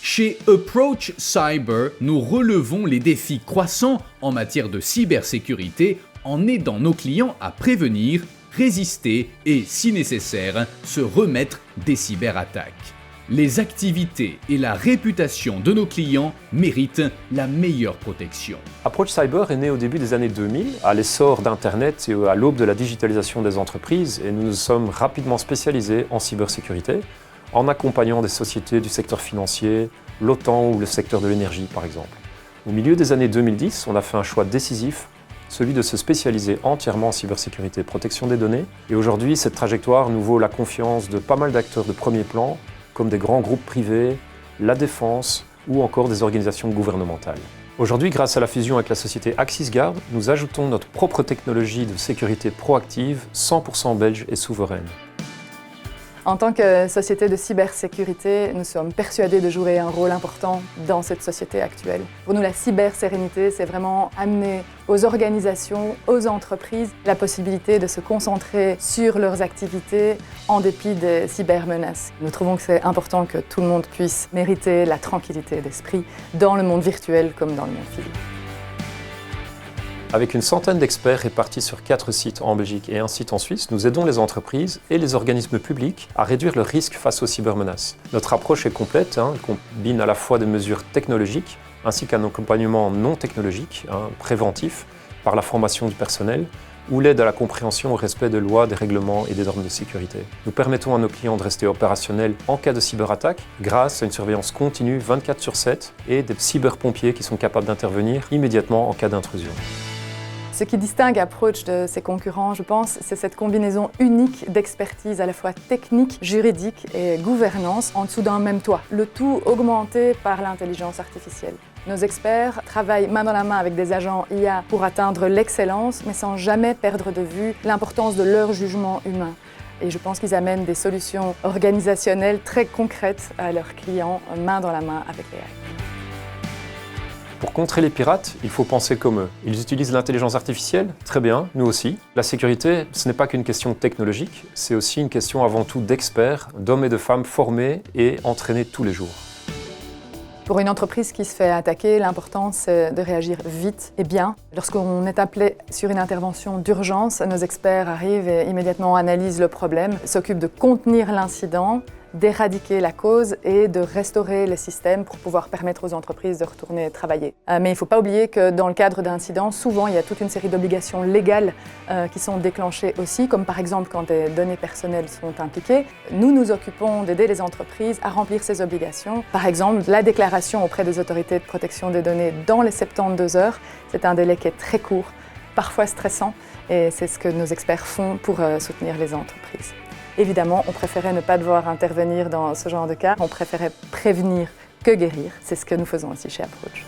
Chez Approach Cyber, nous relevons les défis croissants en matière de cybersécurité en aidant nos clients à prévenir, résister et, si nécessaire, se remettre des cyberattaques. Les activités et la réputation de nos clients méritent la meilleure protection. Approach Cyber est né au début des années 2000, à l'essor d'Internet et à l'aube de la digitalisation des entreprises, et nous nous sommes rapidement spécialisés en cybersécurité, en accompagnant des sociétés du secteur financier, l'OTAN ou le secteur de l'énergie par exemple. Au milieu des années 2010, on a fait un choix décisif, celui de se spécialiser entièrement en cybersécurité et protection des données. Et aujourd'hui, cette trajectoire nous vaut la confiance de pas mal d'acteurs de premier plan, comme des grands groupes privés, la défense ou encore des organisations gouvernementales. Aujourd'hui, grâce à la fusion avec la société AxisGuard, nous ajoutons notre propre technologie de sécurité proactive, 100% belge et souveraine. En tant que société de cybersécurité, nous sommes persuadés de jouer un rôle important dans cette société actuelle. Pour nous, la cybersérénité, c'est vraiment amener aux organisations, aux entreprises, la possibilité de se concentrer sur leurs activités en dépit des cybermenaces. Nous trouvons que c'est important que tout le monde puisse mériter la tranquillité d'esprit dans le monde virtuel comme dans le monde physique. Avec une centaine d'experts répartis sur 4 sites en Belgique et un site en Suisse, nous aidons les entreprises et les organismes publics à réduire leurs risques face aux cybermenaces. Notre approche est complète, elle combine à la fois des mesures technologiques ainsi qu'un accompagnement non technologique, préventif, par la formation du personnel ou l'aide à la compréhension au respect des lois, des règlements et des normes de sécurité. Nous permettons à nos clients de rester opérationnels en cas de cyberattaque grâce à une surveillance continue 24/7 et des cyberpompiers qui sont capables d'intervenir immédiatement en cas d'intrusion. Ce qui distingue Approach de ses concurrents, je pense, c'est cette combinaison unique d'expertise à la fois technique, juridique et gouvernance en dessous d'un même toit. Le tout augmenté par l'intelligence artificielle. Nos experts travaillent main dans la main avec des agents IA pour atteindre l'excellence, mais sans jamais perdre de vue l'importance de leur jugement humain. Et je pense qu'ils amènent des solutions organisationnelles très concrètes à leurs clients, main dans la main avec l'AI. Pour contrer les pirates, il faut penser comme eux. Ils utilisent l'intelligence artificielle, très bien, nous aussi. La sécurité, ce n'est pas qu'une question technologique, c'est aussi une question avant tout d'experts, d'hommes et de femmes formés et entraînés tous les jours. Pour une entreprise qui se fait attaquer, l'important c'est de réagir vite et bien. Lorsqu'on est appelé sur une intervention d'urgence, nos experts arrivent et immédiatement analysent le problème, s'occupent de contenir l'incident, d'éradiquer la cause et de restaurer les systèmes pour pouvoir permettre aux entreprises de retourner travailler. Mais il ne faut pas oublier que dans le cadre d'incidents, souvent il y a toute une série d'obligations légales qui sont déclenchées aussi, comme par exemple quand des données personnelles sont impliquées. Nous nous occupons d'aider les entreprises à remplir ces obligations. Par exemple, la déclaration auprès des autorités de protection des données dans les 72 heures, c'est un délai qui est très court, parfois stressant, et c'est ce que nos experts font pour soutenir les entreprises. Évidemment, on préférait ne pas devoir intervenir dans ce genre de cas. On préférait prévenir que guérir. C'est ce que nous faisons aussi chez Approach.